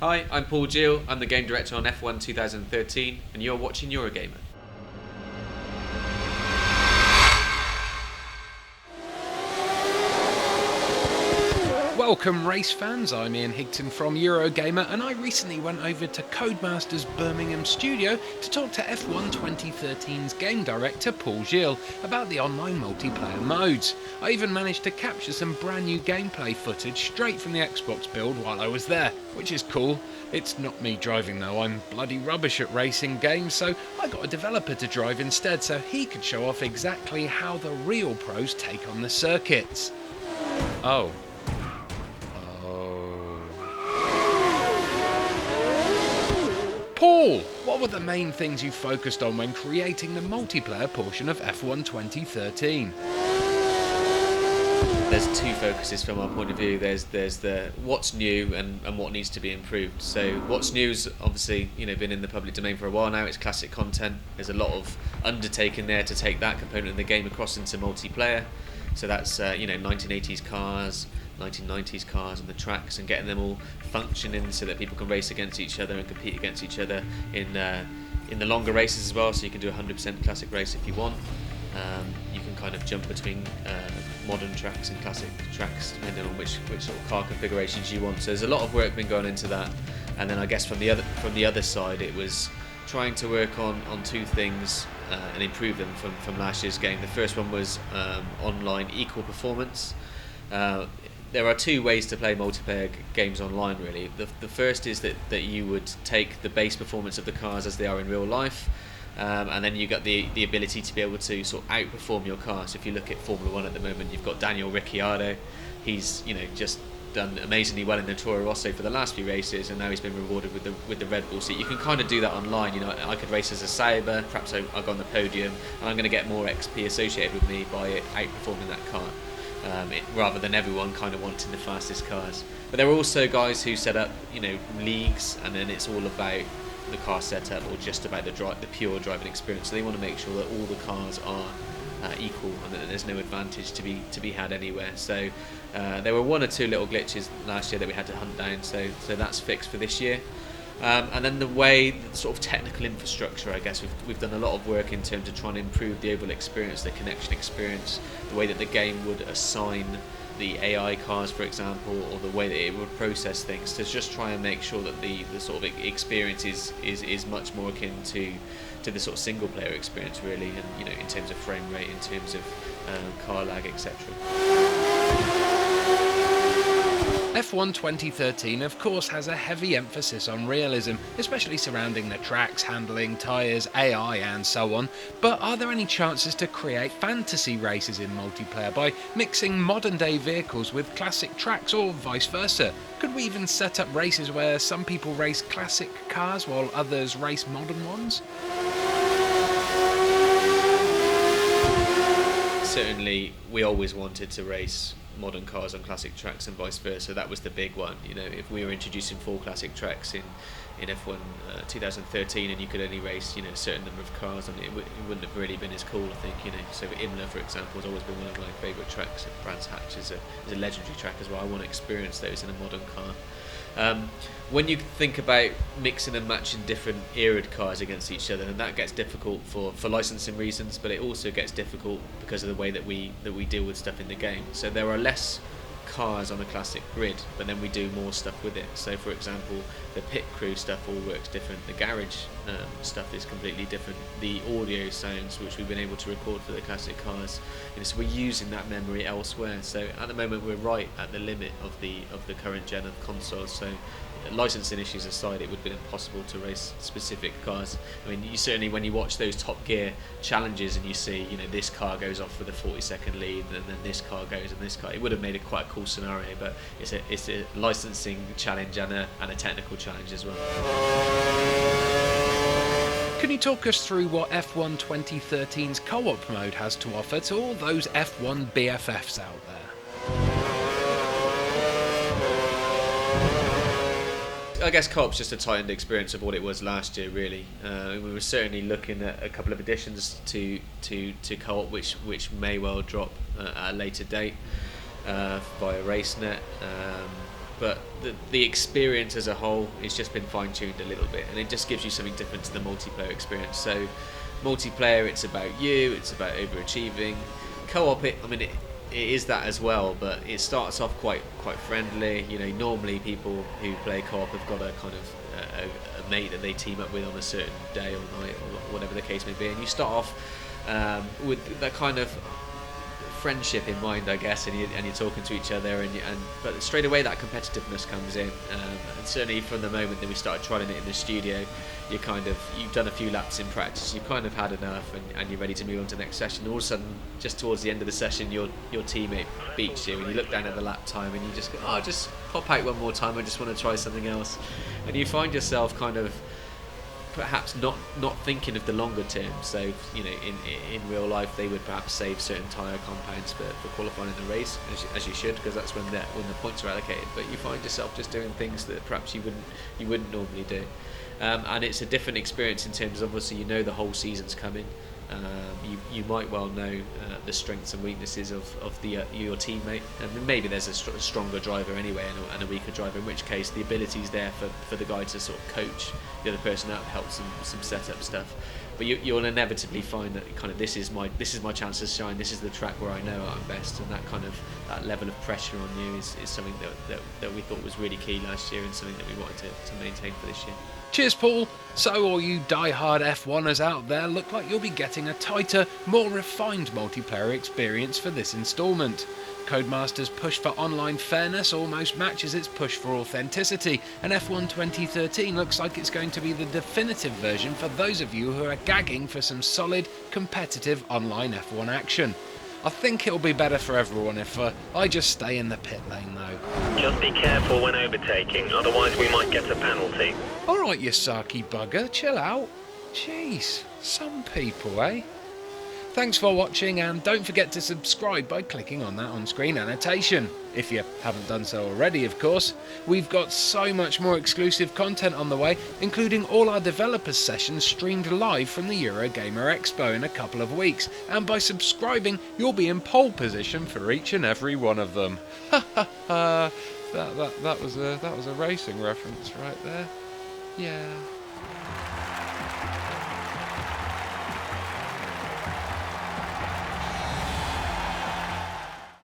Hi, I'm Paul Jeal. I'm the game director on F1 2013, and you're watching Eurogamer. Welcome race fans, I'm Ian Higton from Eurogamer, and I recently went over to Codemasters Birmingham studio to talk to F1 2013's game director Paul Jeal about the online multiplayer modes. I even managed to capture some brand new gameplay footage straight from the Xbox build while I was there, which is cool. It's not me driving though, I'm bloody rubbish at racing games, so I got a developer to drive instead so he could show off exactly how the real pros take on the circuits. Oh. Paul, what were the main things you focused on when creating the multiplayer portion of F1 2013? There's two focuses from our point of view. There's the what's new and what needs to be improved. So what's new's obviously been in the public domain for a while now. It's classic content. There's a lot of undertaking there to take that component of the game across into multiplayer. So that's 1980s cars, 1990s cars on the tracks, and getting them all functioning so that people can race against each other and compete against each other in the longer races as well. So you can do a 100% classic race if you want. You can kind of jump between modern tracks and classic tracks depending on which sort of car configurations you want. So there's a lot of work been going into that. And then I guess from the other side, it was trying to work on two things and improve them from last year's game. The first one was online equal performance. There are two ways to play multiplayer games online, really. The first is that you would take the base performance of the cars as they are in real life, and then you got the ability to be able to sort of outperform your car. So if you look at Formula 1 at the moment, you've got Daniel Ricciardo. He's just done amazingly well in the Toro Rosso for the last few races, and now he's been rewarded with the Red Bull seat. You can kind of do that online. I could race as a Sauber, perhaps I go on the podium, and I'm going to get more XP associated with me by outperforming that car. Rather than everyone kind of wanting the fastest cars. But there are also guys who set up, leagues, and then it's all about the car setup or just about the pure driving experience. So they want to make sure that all the cars are equal and that there's no advantage to be had anywhere. So there were one or two little glitches last year that we had to hunt down. So that's fixed for this year. And then the sort of technical infrastructure, I guess we've done a lot of work in terms of trying to improve the overall experience, the connection experience, the way that the game would assign the AI cars, for example, or the way that it would process things, to just try and make sure that the sort of experience is much more akin to the sort of single player experience, really, and in terms of frame rate, in terms of car lag, etc. F1 2013 of course has a heavy emphasis on realism, especially surrounding the tracks, handling, tyres, AI and so on, but are there any chances to create fantasy races in multiplayer by mixing modern day vehicles with classic tracks or vice versa? Could we even set up races where some people race classic cars while others race modern ones? Certainly, we always wanted to race modern cars on classic tracks and vice versa. That was the big one. If we were introducing 4 classic tracks in F1 2013 and you could only race a certain number of cars, it wouldn't have really been as cool, I think. So Imola, for example, has always been one of my favourite tracks. Brands Hatch is a legendary track as well. I want to experience those in a modern car. When you think about mixing and matching different era cars against each other, and that gets difficult for licensing reasons, but it also gets difficult because of the way that we deal with stuff in the game. So there are less cars on a classic grid, but then we do more stuff with it. So for example, the pit crew stuff all works different, the garage stuff is completely different, the audio sounds which we've been able to record for the classic cars, so we're using that memory elsewhere. So at the moment we're right at the limit of the current gen of consoles. So licensing issues aside, it would have been impossible to race specific cars. I mean, you certainly, when you watch those Top Gear challenges and you see, this car goes off with a 40-second lead, and then this car goes, and this car, it would have made it quite a cool scenario. But it's a licensing challenge and a technical challenge as well. Can you talk us through what F1 2013's co-op mode has to offer to all those F1 BFFs out there? I guess co-op's just a tightened experience of what it was last year, really. We were certainly looking at a couple of additions to co-op, which may well drop at a later date via RaceNet. but the experience as a whole has just been fine-tuned a little bit, and it just gives you something different to the multiplayer experience. So multiplayer, it's about you, it's about overachieving. Co-op, it is that as well, but it starts off quite friendly. Normally people who play co-op have got a kind of a mate that they team up with on a certain day or night or whatever the case may be, and you start off with that kind of friendship in mind, I guess, and you're talking to each other, but straight away that competitiveness comes in, and certainly from the moment that we started trialing it in the studio, you've done a few laps in practice, you've kind of had enough, and you're ready to move on to the next session. All of a sudden, just towards the end of the session, your teammate beats you, and you look down at the lap time, and you just go, oh, just pop out one more time, I just want to try something else, and you find yourself kind of perhaps not thinking of the longer term. So in real life they would perhaps save certain tyre compounds for qualifying in the race, as you should, because that's when the points are allocated. But you find yourself just doing things that perhaps you wouldn't normally do, and it's a different experience in terms of, obviously, the whole season's coming. You might well know the strengths and weaknesses of your teammate, and maybe there's a stronger driver anyway and a weaker driver, in which case the ability's there for the guy to sort of coach the other person up, help some setup stuff. But you'll inevitably find that kind of this is my chance to shine, this is the track where I know I'm best, and that level of pressure on you is something that we thought was really key last year, and something that we wanted to maintain for this year. Cheers, Paul. So all you die-hard F1ers out there, look like you'll be getting a tighter, more refined multiplayer experience for this instalment. Codemasters' push for online fairness almost matches its push for authenticity, and F1 2013 looks like it's going to be the definitive version for those of you who are gagging for some solid, competitive online F1 action. I think it'll be better for everyone if I just stay in the pit lane, though. Just be careful when overtaking, otherwise we might get a penalty. Alright, you sarky bugger, chill out. Jeez, some people, eh? Thanks for watching, and don't forget to subscribe by clicking on that on-screen annotation. If you haven't done so already, of course. We've got so much more exclusive content on the way, including all our developers sessions streamed live from the Eurogamer Expo in a couple of weeks, and by subscribing you'll be in pole position for each and every one of them. Ha ha ha! That was a racing reference right there. Yeah.